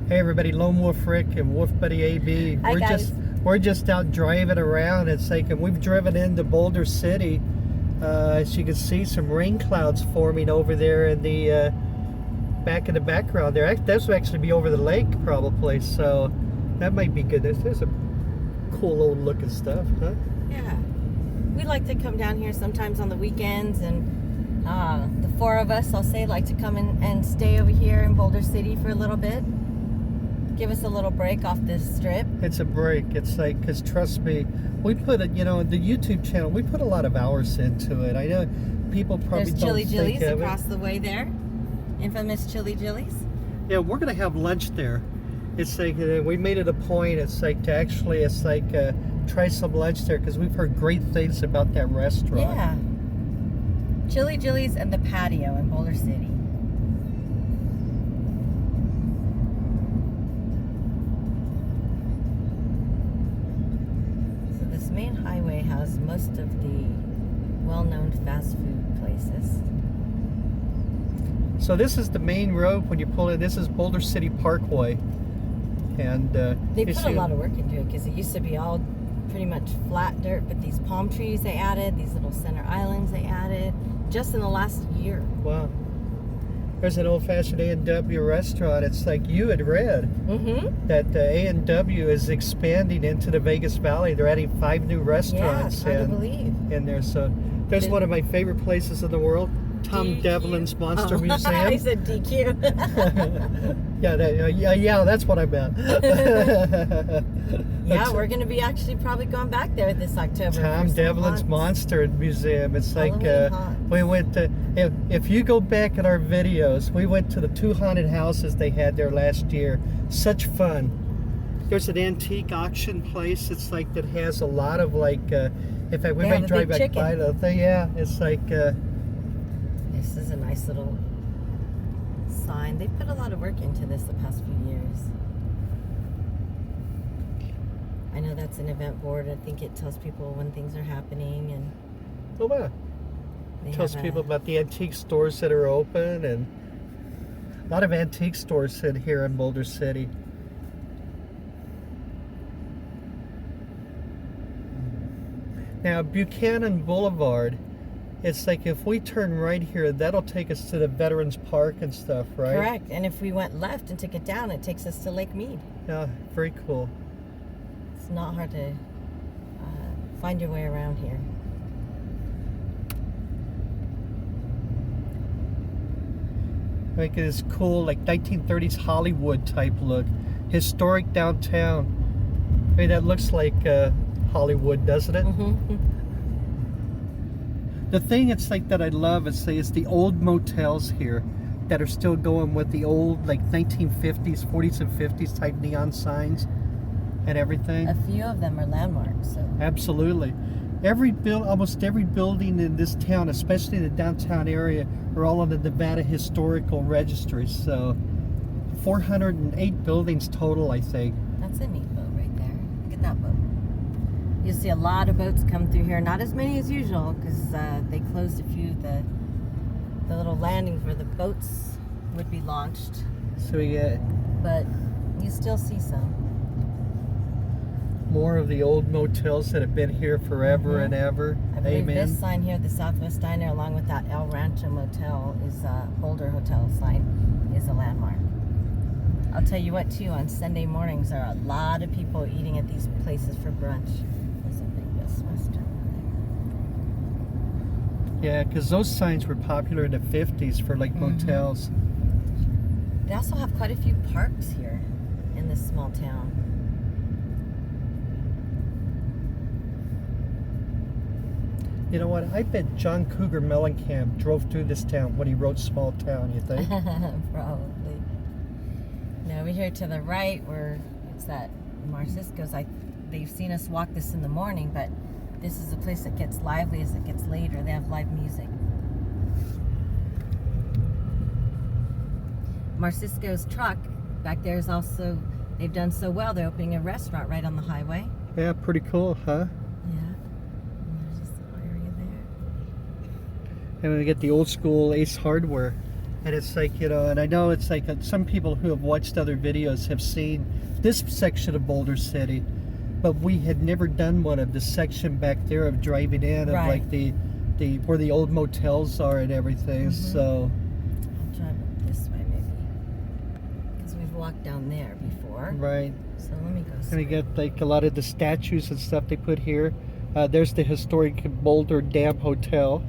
Hey everybody, Lonewulfrick and Wolf Buddy AB. Hi, guys. We're just out driving around. It's like, and we've driven into Boulder City. As you can see, some rain clouds forming over there in the back in the background there. This will actually be over the lake probably, so that might be good. There's a cool old looking stuff, huh? Yeah. We like to come down here sometimes on the weekends, and the four of us, I'll say, like to come in and stay over here in Boulder City for a little bit. Give us a little break off this strip. It's a break. It's like, because trust me, we put it, the YouTube channel, we put a lot of hours into it. I know people probably There's don't Chili think Jillies of across it. the way there. Infamous Chili Jillies. Yeah, we're going to have lunch there. It's like, we made it a point, it's like to actually, try some lunch there because we've heard great things about that restaurant. Yeah. Chili Jillies and the patio in Boulder City. So this main highway has most of the well-known fast food places. So this is the main road when you pull in. This is Boulder City Parkway. And they put a lot of work into it because it used to be all pretty much flat dirt, but these palm trees they added, these little center islands they added, just in the last year. Wow. There's an old-fashioned A&W restaurant. It's like you had read that A&W is expanding into the Vegas Valley. They're adding 5 new restaurants hard to believe. in there. So there's one of my favorite places in the world, Tom Devlin's Monster Museum. I said DQ. Yeah, that's what I meant. Yeah, we're going to be actually probably going back there this October. Tom Devlin's Monster Museum. It's like we went to. If you go back in our videos, we went to the 2 haunted houses they had there last year. Such fun. There's an antique auction place. It's like that has a lot of in fact, we might drive back by the thing. Yeah, it's like. This is a nice little sign. They've put a lot of work into this the past few years. I know that's an event board. I think it tells people when things are happening, and oh wow, tells people about the antique stores that are open, and a lot of antique stores in here in Boulder City. Now Buchanan Boulevard. It's like if we turn right here, that'll take us to the Veterans Park and stuff, right? Correct. And if we went left and took it down, it takes us to Lake Mead. Yeah, very cool. It's not hard to find your way around here. Like it is cool, like 1930s Hollywood type look. Historic downtown. I mean, that looks like Hollywood, doesn't it? The thing it's like that I love is the old motels here that are still going with the old 1950s, 40s and 50s type neon signs and everything. A few of them are landmarks. So. Absolutely. Almost every building in this town, especially in the downtown area, are all on the Nevada Historical Registry. So 408 buildings total, I think. That's a neat boat right there. Look at that boat. You'll see a lot of boats come through here. Not as many as usual because they closed a few of the little landings where the boats would be launched. So we get... But you still see some. More of the old motels that have been here forever and ever. I believe Amen. this sign here, the Southwest Diner, along with that El Rancho Motel, is Boulder Hotel sign, is a landmark. I'll tell you what, too, on Sunday mornings, there are a lot of people eating at these places for brunch. There's a big Best Western there. Yeah, because those signs were popular in the 50s for motels. They also have quite a few parks here in this small town. You know what? I bet John Cougar Mellencamp drove through this town when he wrote Small Town, you think? Probably. Now over here to the right where it's that Marcisco's, they've seen us walk this in the morning, but this is a place that gets lively as it gets later. They have live music. Marcisco's truck back there is also, they've done so well, they're opening a restaurant right on the highway. Yeah, pretty cool, huh? And there's this little area there. And we get the old school Ace Hardware. And it's like, you know, and I know it's like some people who have watched other videos have seen this section of Boulder City, but we had never done one of the section back there of driving in of like the where the old motels are and everything. So I'll drive it this way maybe, because we've walked down there before. right. So let me go. And we get like a lot of the statues and stuff they put here. There's the historic Boulder Dam Hotel.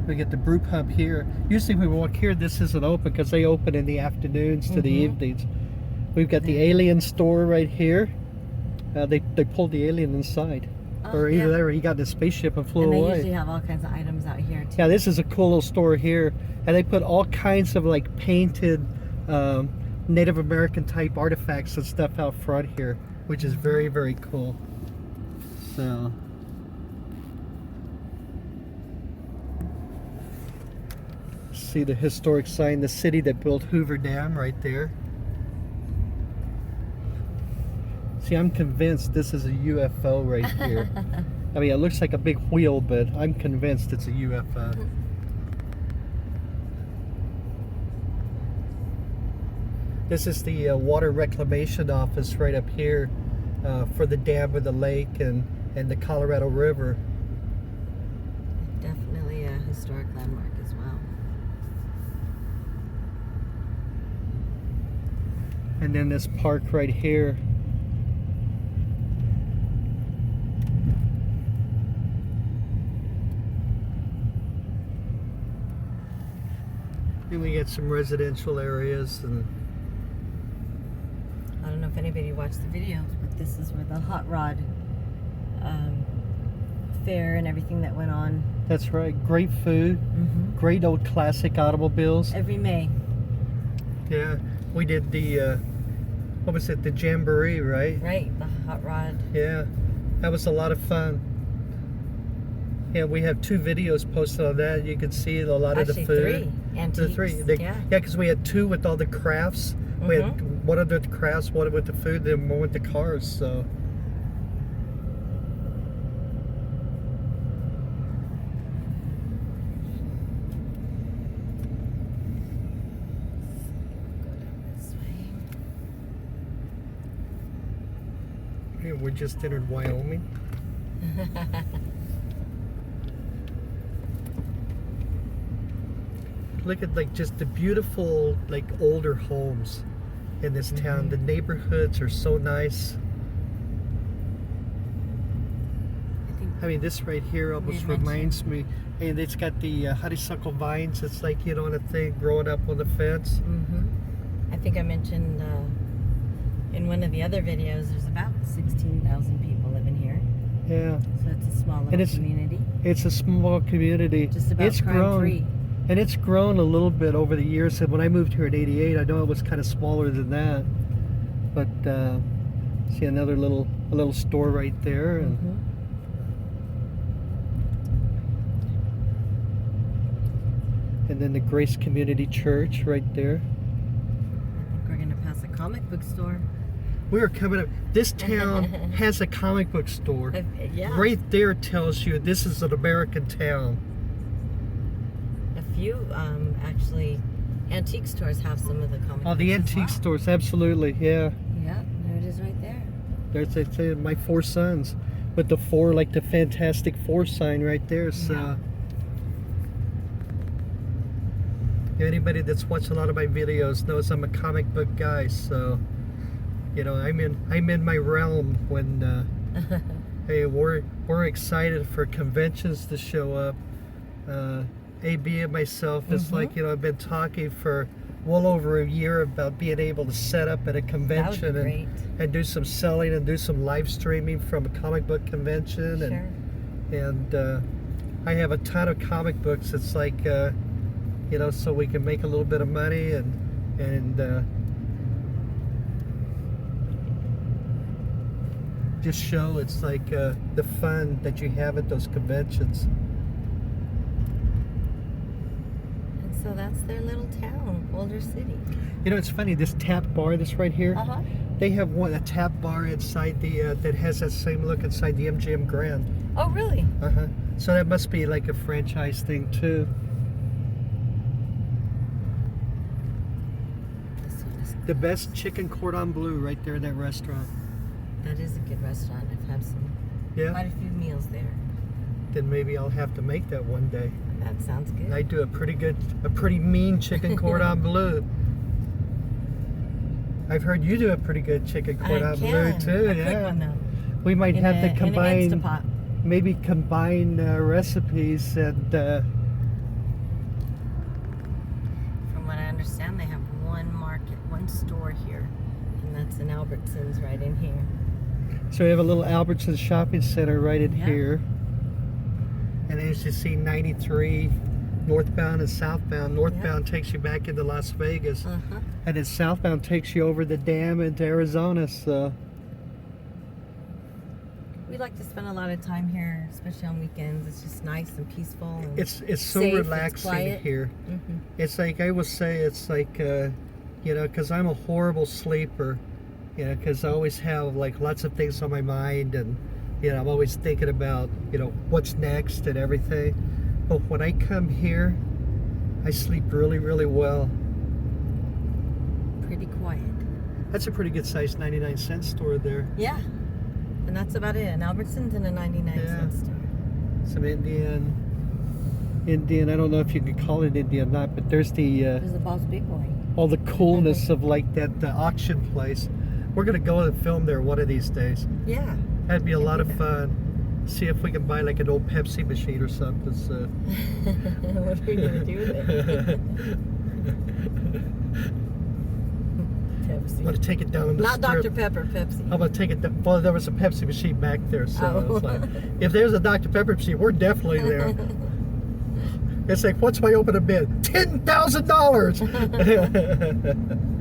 We get the brew pub here. Usually when we walk here, this isn't open because they open in the afternoons to the evenings. We've got the alien store right here. They pulled the alien inside. Or either that or he got in a spaceship and flew away. They usually have all kinds of items out here too. Yeah, this is a cool little store here. And they put all kinds of like painted Native American type artifacts and stuff out front here, which is very, very cool. So see the historic sign, the city that built Hoover Dam right there. See, I'm convinced this is a UFO right here. I mean, it looks like a big wheel, but I'm convinced it's a UFO. This is the water reclamation office right up here for the dam of the lake and the Colorado River. Definitely a historic landmark as well. And then this park right here. And we get some residential areas and I don't know if anybody watched the videos, but this is where the hot rod fair and everything that went on. that's right. Great food, great old classic automobiles. Every May. Yeah, we did the what was it? The jamboree, right? Right, the hot rod. Yeah, that was a lot of fun. Yeah, we have 2 videos posted on that. You can see a lot of the food. 3 antiques. The 3. Yeah, because we had 2 with all the crafts. We had one of the crafts, one with the food, then one with the cars. So. Yeah, we just entered Wyoming. Look at like just the beautiful like older homes in this town. The neighborhoods are so nice. I mean, this right here almost reminds me, and it's got the honeysuckle vines. It's like, you know, on a thing growing up on the fence. I think I mentioned in one of the other videos, there's about 16,000 people living here. Yeah. So it's a small little community. It's a small community. Just about it's crime-free. And it's grown a little bit over the years. And when I moved here in '88, I know it was kind of smaller than that. But see another little store right there, and and then the Grace Community Church right there. I think we're gonna pass a comic book store. We are coming up. This town has a comic book store. Yeah. Right there tells you this is an American town. A few actually antique stores have some of the comic books. Oh, the antique stores, absolutely, yeah. Yeah, there it is right there. There's they say my 4 sons with the 4, like the Fantastic Four sign right there. So anybody that's watched a lot of my videos knows I'm a comic book guy. So you know, I'm in my realm when hey, we're excited for conventions to show up. AB and myself, it's like, you know, I've been talking for well over a year about being able to set up at a convention and do some selling and do some live streaming from a comic book convention. And I have a ton of comic books. It's like you know, so we can make a little bit of money and just show it's like the fun that you have at those conventions. So that's their little town, Boulder City. You know, it's funny, this tap bar, this right here, They have a tap bar inside the that has that same look inside the MGM Grand. Oh, really? So that must be like a franchise thing too. The best chicken cordon bleu right there in that restaurant. That is a good restaurant. I've had quite a few meals there. Then maybe I'll have to make that one day. That sounds good. I do a pretty mean chicken cordon bleu. I've heard you do a pretty good chicken cordon bleu too. A quick one, though. We might have to combine, in an Instapot. maybe combine recipes and. From what I understand, they have one store here, and that's an Albertsons right in here. So we have a little Albertsons shopping center right in here. And as you see, 93 northbound and southbound. Northbound takes you back into Las Vegas, and then southbound takes you over the dam into Arizona. So we like to spend a lot of time here, especially on weekends. It's just nice and peaceful. And it's so safe, relaxing here. It's like I would say, it's like you know, because I'm a horrible sleeper. You know, because I always have like lots of things on my mind, and you know, I'm always thinking about, you know, what's next and everything. But when I come here, I sleep really, really well. Pretty quiet. That's a pretty good sized 99-cent store there. Yeah. And that's about it. An Albertsons and a 99-cent store. Some Indian, I don't know if you could call it Indian or not, but there's There's the Bob's Big Boy. All the coolness of like that auction place. We're going to go and film there one of these days. Yeah. That'd be a lot of fun. See if we can buy like an old Pepsi machine or something. So. What are we going to do with it? Pepsi. I'm going to take it down in the Not strip. Dr. Pepper, Pepsi. I'm going to take it down. Well, there was a Pepsi machine back there. So Oh. it's like, if there's a Dr. Pepper machine, we're definitely there. It's like, what's my opening bid? $10,000!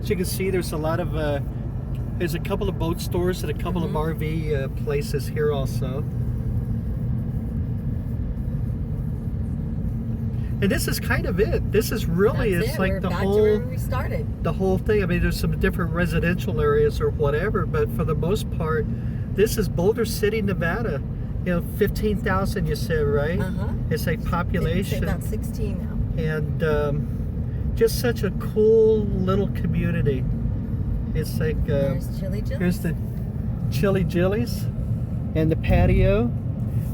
As you can see, there's a lot of, there's a couple of boat stores and a couple of RV places here also. And this is kind of it. This is really, That's it's it. like We're the back whole, to where we started. the whole thing. I mean, there's some different residential areas or whatever, but for the most part, this is Boulder City, Nevada. You know, 15,000 you said, right? It's like population. It's about 16 now. And just such a cool little community. It's like There's Chili Jillies. here's the Chili Jillies and the patio.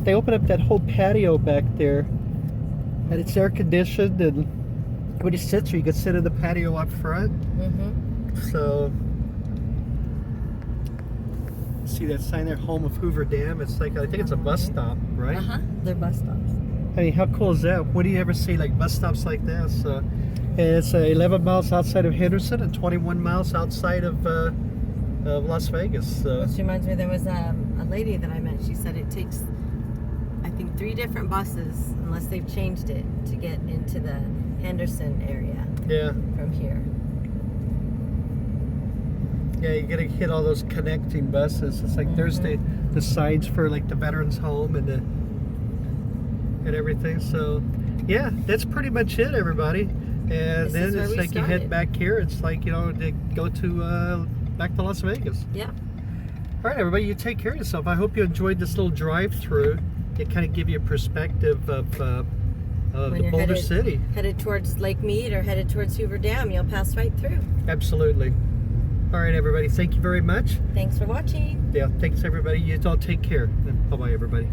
They open up that whole patio back there, and it's air conditioned. And when you sit there, you can sit in the patio up front. So see that sign there, home of Hoover Dam. It's like, I think it's a bus stop, right? They're bus stops. I mean, how cool is that? When do you ever see like bus stops like that? So, and it's 11 miles outside of Henderson and 21 miles outside of Las Vegas. So. Which reminds me, there was a lady that I met. She said it takes, I think, 3 different buses, unless they've changed it, to get into the Henderson area. Yeah. From here. Yeah, you gotta hit all those connecting buses. It's like there's the signs for like the veterans home and everything. So yeah, that's pretty much it, everybody. And then it's like you head back here. It's like, you know, to go to back to Las Vegas. Yeah. All right, everybody, you take care of yourself. I hope you enjoyed this little drive-through. It kind of give you a perspective of the Boulder City. Headed towards Lake Mead or headed towards Hoover Dam, you'll pass right through. Absolutely. All right, everybody. Thank you very much. Thanks for watching. Yeah, thanks, everybody. You all take care. Bye-bye, everybody.